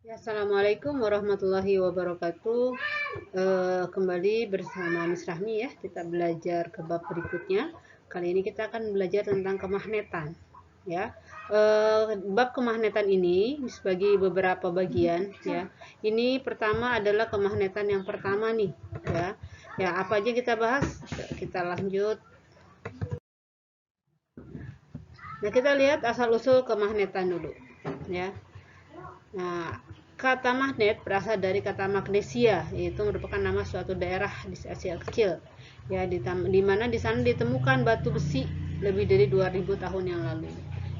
Assalamualaikum warahmatullahi wabarakatuh. Kembali bersama Miss Rahmi ya. Kita belajar ke bab berikutnya. Kali ini kita akan belajar tentang kemagnetan. Ya, bab kemagnetan ini dibagi beberapa bagian. Ya, ini pertama adalah kemagnetan yang pertama nih. Ya, apa aja kita bahas? Kita lanjut. Nah, kita lihat asal usul kemagnetan dulu. Ya. Nah, kata magnet berasal dari kata magnesia, yaitu merupakan nama suatu daerah di Asia Kecil. Ya, di mana di sana ditemukan batu besi lebih dari 2000 tahun yang lalu.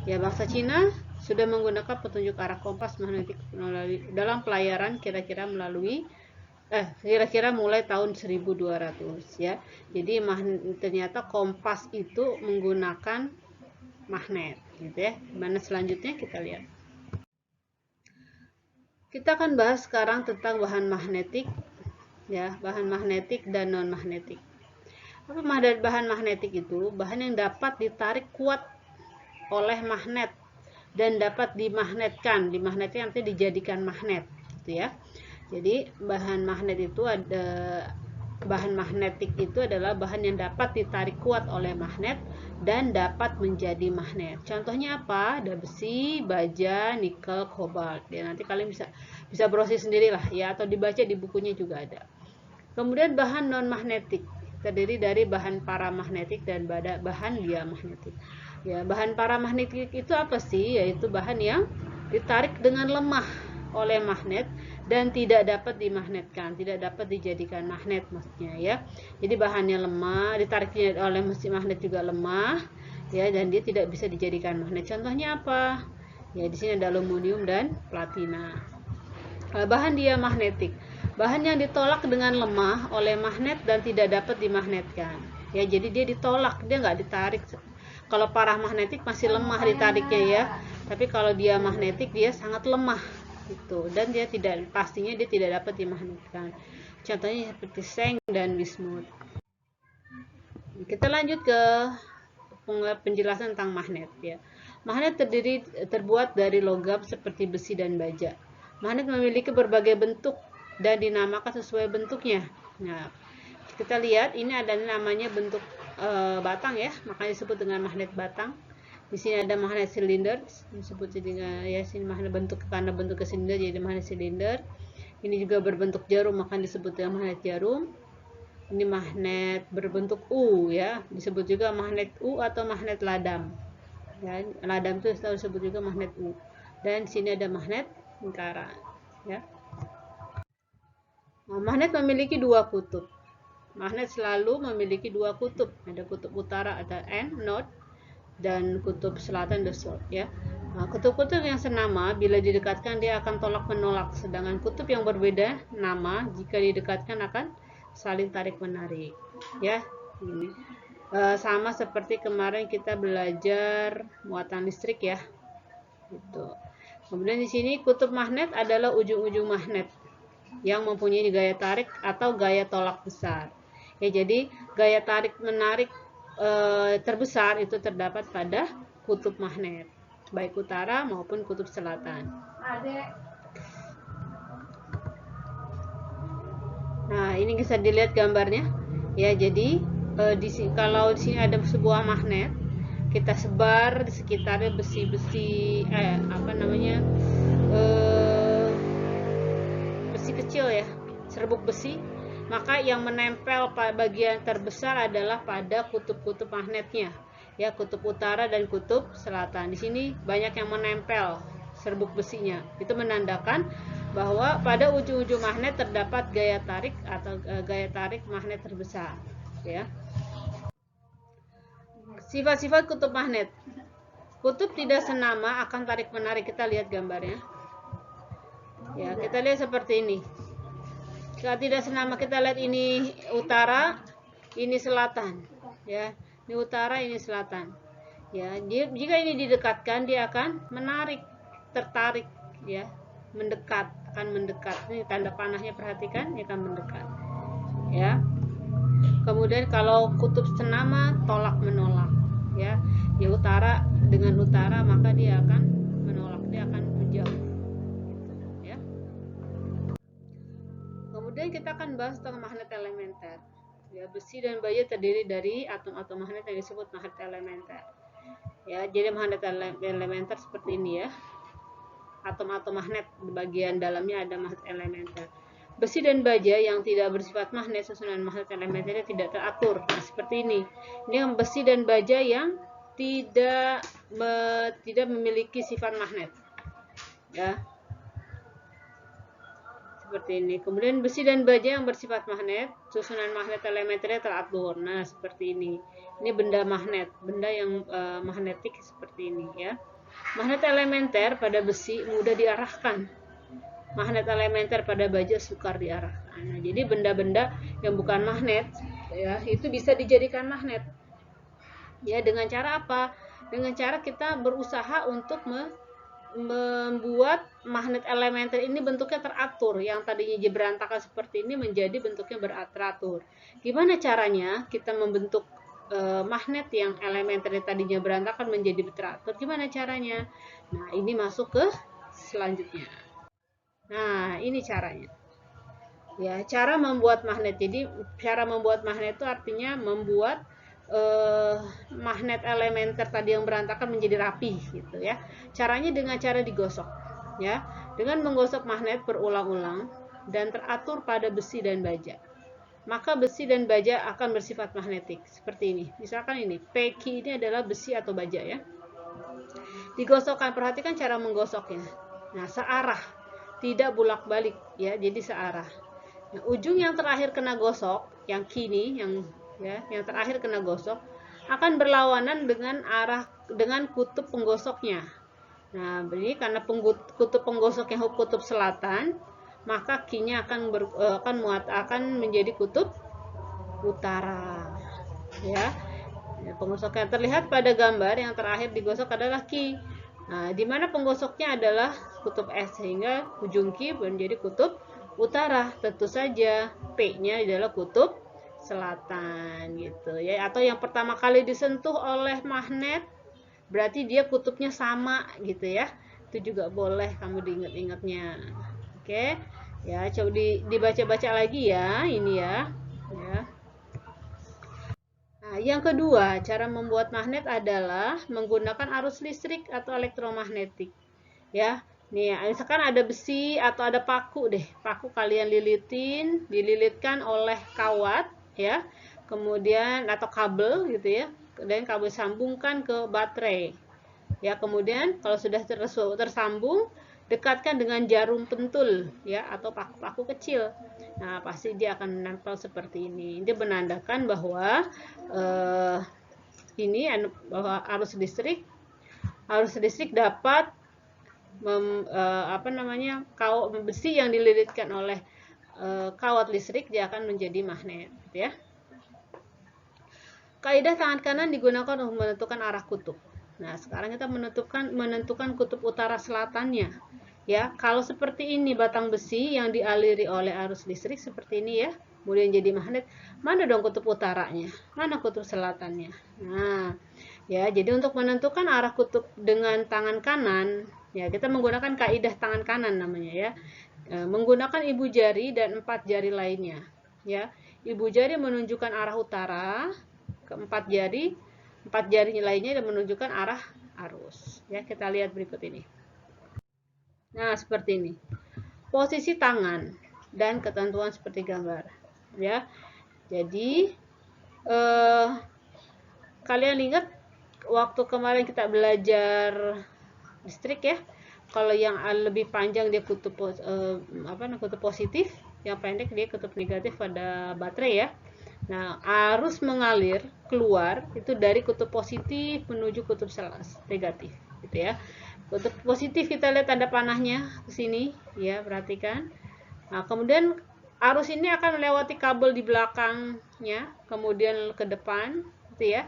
Ya, bangsa Cina sudah menggunakan petunjuk arah kompas magnetik dalam pelayaran kira-kira mulai tahun 1200 ya. Jadi ternyata kompas itu menggunakan magnet gitu ya. Mana selanjutnya kita lihat. Kita akan bahas sekarang tentang bahan magnetik ya, bahan magnetik dan non magnetik. Apa bahan magnetik itu? Bahan yang dapat ditarik kuat oleh magnet dan dapat dimagnetkan. Dimagnetkan nanti dijadikan magnet gitu ya. Jadi bahan magnetik itu adalah bahan yang dapat ditarik kuat oleh magnet dan dapat menjadi magnet. Contohnya apa? Ada besi, baja, nikel, kobalt. Ya, nanti kalian bisa browsing sendiri lah ya, atau dibaca di bukunya juga ada. Kemudian bahan non magnetik terdiri dari bahan paramagnetik dan bahan diamagnetik. Ya, bahan paramagnetik itu apa sih? Yaitu bahan yang ditarik dengan lemah oleh magnet dan tidak dapat dimagnetkan, tidak dapat dijadikan magnet maksudnya ya. Jadi bahannya lemah, ditariknya oleh mesin magnet juga lemah ya, dan dia tidak bisa dijadikan magnet. Contohnya apa? Ya, di sini ada aluminium dan platina. Bahan diamagnetik, bahan yang ditolak dengan lemah oleh magnet dan tidak dapat dimagnetkan. Ya, jadi dia ditolak, dia nggak ditarik. Kalau paramagnetik masih lemah ditariknya ya, tapi kalau dia magnetik dia sangat lemah gitu, dan dia pastinya tidak dapat dimagnetkan. Contohnya seperti seng dan bismut. Kita lanjut ke penjelasan tentang magnet ya. Magnet terbuat dari logam seperti besi dan baja. Magnet memiliki berbagai bentuk dan dinamakan sesuai bentuknya. Nah, kita lihat ini ada namanya bentuk batang ya, makanya disebut dengan magnet batang. Di sini ada magnet silinder, disebut dengan ya sini magnet karena bentuk silinder jadi magnet silinder. Ini juga berbentuk jarum, maka disebut dengan magnet jarum. Ini magnet berbentuk U ya, disebut juga magnet U atau magnet ladam. Ya, ladam itu disebut juga magnet U. Dan di sini ada magnet lingkaran ya. Nah, magnet memiliki dua kutub. Magnet selalu memiliki dua kutub, ada kutub utara atau North dan kutub selatan the South ya. Nah, kutub-kutub yang senama bila didekatkan dia akan tolak menolak, sedangkan kutub yang berbeda nama jika didekatkan akan saling tarik menarik ya. Ini sama seperti kemarin kita belajar muatan listrik ya gitu. Kemudian di sini kutub magnet adalah ujung-ujung magnet yang mempunyai gaya tarik atau gaya tolak besar ya. Jadi gaya tarik menarik terbesar itu terdapat pada kutub magnet, baik utara maupun kutub selatan. Nah, ini bisa dilihat gambarnya ya. Jadi kalau di sini ada sebuah magnet, kita sebar di sekitarnya besi-besi besi kecil ya, serbuk besi, maka yang menempel bagian terbesar adalah pada kutub-kutub magnetnya ya, kutub utara dan kutub selatan. Di sini banyak yang menempel serbuk besinya, itu menandakan bahwa pada ujung-ujung magnet terdapat gaya tarik atau gaya tarik magnet terbesar ya. Sifat-sifat kutub magnet. Kutub tidak senama akan tarik menarik. Kita lihat gambarnya ya, kita lihat seperti ini. Kalau tidak senama, kita lihat ini utara, ini selatan ya, ini utara, ini selatan ya. Jika ini didekatkan dia akan menarik, tertarik ya, mendekat, akan mendekat. Ini tanda panahnya, perhatikan, dia akan mendekat ya. Kemudian kalau kutub senama tolak menolak ya, di utara dengan utara maka dia akan menolak, dia akan menjauh gitu, ya. Kemudian kita akan bahas tentang magnet elementer. Ya, besi dan baja terdiri dari atom-atom magnet yang disebut magnet elementer. Ya, jadi magnet elementer seperti ini ya. Atom-atom magnet di bagian dalamnya ada magnet elementer. Besi dan baja yang tidak bersifat magnet, susunan magnet elementernya tidak teratur. Nah, seperti ini. Ini yang besi dan baja yang tidak memiliki sifat magnet. Ya. Seperti ini. Kemudian besi dan baja yang bersifat magnet, susunan magnet elementernya teratur. Nah, seperti ini. Ini benda magnet, benda yang magnetik seperti ini ya. Magnet elementer pada besi mudah diarahkan. Magnet elementer pada baja sukar diarahkan. Nah, jadi benda-benda yang bukan magnet ya, itu bisa dijadikan magnet. Ya, dengan cara apa? Dengan cara kita berusaha untuk membuat magnet elementer ini bentuknya teratur. Yang tadinya berantakan seperti ini menjadi bentuknya teratur. Gimana caranya kita membentuk magnet yang elementer tadinya berantakan menjadi teratur? Gimana caranya? Nah, ini masuk ke selanjutnya. Nah, ini caranya. Ya, cara membuat magnet. Jadi, cara membuat magnet itu artinya membuat magnet elementer tadi yang berantakan menjadi rapi gitu ya. Caranya dengan cara digosok ya. Dengan menggosok magnet berulang-ulang dan teratur pada besi dan baja, maka besi dan baja akan bersifat magnetik seperti ini. Misalkan ini, PQ ini adalah besi atau baja ya. Digosokkan, perhatikan cara menggosoknya. Nah, searah, tidak bolak-balik ya, jadi searah. Nah, ujung yang terakhir kena gosok, yang kini, yang terakhir kena gosok, akan berlawanan dengan kutub penggosoknya. Nah, ini karena kutub penggosoknya kutub selatan, maka Q-nya akan menjadi kutub utara. Ya. Penggosok yang terlihat pada gambar yang terakhir digosok adalah Q. Nah, di mana penggosoknya adalah kutub S, sehingga ujung Q menjadi kutub utara. Tentu saja P-nya adalah kutub selatan gitu ya. Atau yang pertama kali disentuh oleh magnet berarti dia kutubnya sama gitu ya. Itu juga boleh kamu diingat-ingatnya. Oke. Ya, coba dibaca-baca lagi ya ini ya. Nah, yang kedua, cara membuat magnet adalah menggunakan arus listrik atau elektromagnetik. Ya. Nih, misalkan ada besi atau ada paku deh. Paku kalian dililitkan oleh kawat ya. Kemudian atau kabel gitu ya. Dan kabel sambungkan ke baterai. Ya, kemudian kalau sudah tersambung, dekatkan dengan jarum pentul ya atau paku-paku kecil. Nah, pasti dia akan menempel seperti ini. Ini menandakan bahwa bahwa arus listrik dapat besi yang dililitkan oleh kawat listrik dia akan menjadi magnet gitu ya. Kaidah tangan kanan digunakan untuk menentukan arah kutub. Nah, sekarang kita menentukan kutub utara selatannya. Ya, kalau seperti ini batang besi yang dialiri oleh arus listrik seperti ini ya, kemudian jadi magnet, mana dong kutub utaranya? Mana kutub selatannya? Nah, ya, jadi untuk menentukan arah kutub dengan tangan kanan, ya kita menggunakan kaidah tangan kanan namanya ya. Menggunakan ibu jari dan 4 jari lainnya. Ya, ibu jari menunjukkan arah utara, keempat jari 4 jari lainnya dan menunjukkan arah arus. Ya, kita lihat berikut ini. Nah, seperti ini. Posisi tangan dan ketentuan seperti gambar. Ya. Jadi kalian ingat waktu kemarin kita belajar listrik ya. Kalau yang lebih panjang dia kutub positif, yang pendek dia kutub negatif pada baterai ya. Nah, arus mengalir keluar itu dari kutub positif menuju kutub negatif, gitu ya. Kutub positif kita lihat ada panahnya ke sini, ya, perhatikan. Nah, kemudian arus ini akan melewati kabel di belakangnya, kemudian ke depan, gitu ya.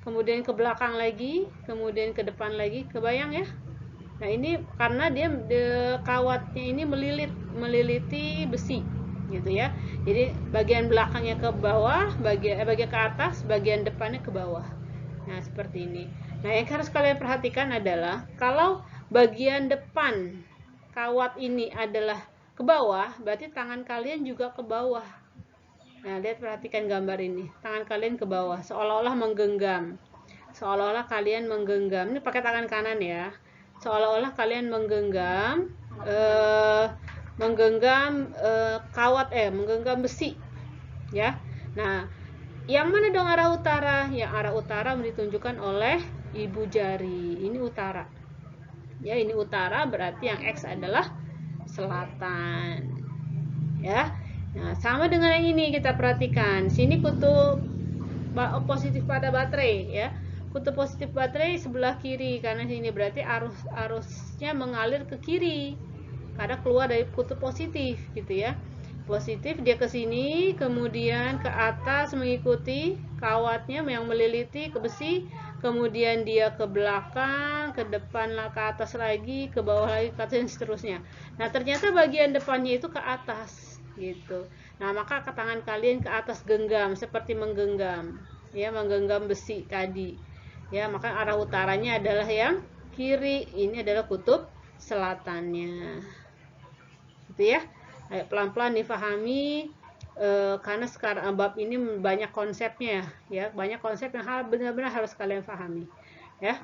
Kemudian ke belakang lagi, kemudian ke depan lagi, kebayang ya? Nah, ini karena dia kawatnya ini meliliti besi, gitu ya. Jadi bagian belakangnya ke bawah, bagian ke atas, bagian depannya ke bawah. Nah, seperti ini. Nah, yang harus kalian perhatikan adalah kalau bagian depan kawat ini adalah ke bawah, berarti tangan kalian juga ke bawah. Nah, lihat, perhatikan gambar ini. Tangan kalian ke bawah, seolah-olah menggenggam. Seolah-olah kalian menggenggam. Ini pakai tangan kanan ya. Seolah-olah kalian menggenggam menggenggam besi. Ya. Nah, yang mana dong arah utara? Yang arah utara ditunjukkan oleh ibu jari. Ini utara. Ya, ini utara, berarti yang X adalah selatan. Ya. Nah, sama dengan yang ini, kita perhatikan. Sini kutub positif pada baterai ya. Kutub positif baterai sebelah kiri, karena sini berarti arusnya mengalir ke kiri. Karena keluar dari kutub positif gitu ya. Positif dia ke sini, kemudian ke atas mengikuti kawatnya yang meliliti ke besi, kemudian dia ke belakang, ke depan, ke atas lagi, ke bawah lagi, ke atas, dan seterusnya. Nah, ternyata bagian depannya itu ke atas gitu. Nah, maka ke tangan kalian ke atas genggam seperti menggenggam ya, menggenggam besi tadi ya. Maka arah utaranya adalah yang kiri, ini adalah kutub selatannya gitu ya. Ayo pelan-pelan difahami karena sekarang bab ini banyak konsepnya ya, banyak konsep yang benar-benar harus kalian pahami ya.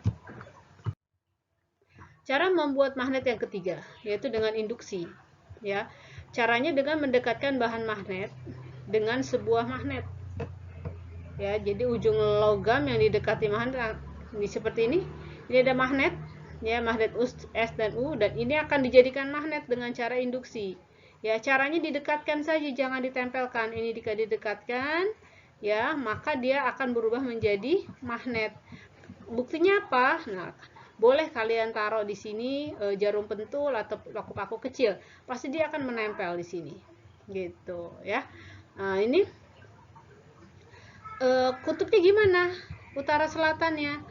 Cara membuat magnet yang ketiga yaitu dengan induksi ya. Caranya dengan mendekatkan bahan magnet dengan sebuah magnet. Ya, jadi ujung logam yang didekati magnet ini seperti ini. Ini ada magnet, ya, magnet S dan U, dan ini akan dijadikan magnet dengan cara induksi. Ya, caranya didekatkan saja, jangan ditempelkan. Ini jika didekatkan, ya, maka dia akan berubah menjadi magnet. Buktinya apa? Nah, boleh kalian taruh di sini jarum pentul atau paku-paku kecil, pasti dia akan menempel di sini, gitu ya. Nah, ini kutubnya gimana? Utara selatannya.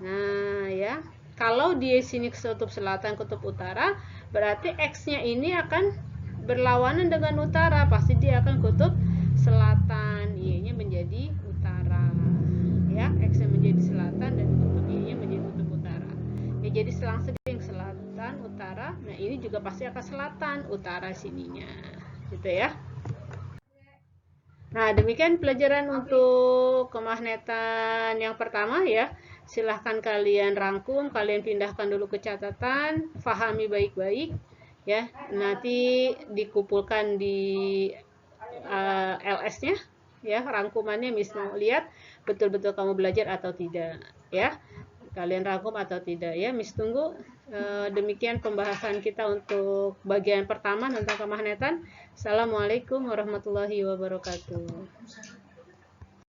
Nah, ya, kalau di sini kutub selatan, kutub utara, berarti X-nya ini akan berlawanan dengan utara, pasti dia akan kutub selatan, Y-nya menjadi utara. Ya, X-nya menjadi selatan dan kutub Y-nya menjadi kutub utara. Ya, jadi selang-seling selatan, utara. Nah, ini juga pasti akan selatan, utara sininya. Gitu ya. Nah, demikian pelajaran untuk kemagnetan yang pertama ya. Silahkan kalian rangkum, kalian pindahkan dulu ke catatan, pahami baik-baik ya. Nanti dikumpulkan di LS-nya ya, rangkumannya Miss mau lihat betul-betul kamu belajar atau tidak ya. Kalian rangkum atau tidak ya, Miss tunggu. Demikian pembahasan kita untuk bagian pertama tentang kemagnetan. Assalamualaikum warahmatullahi wabarakatuh.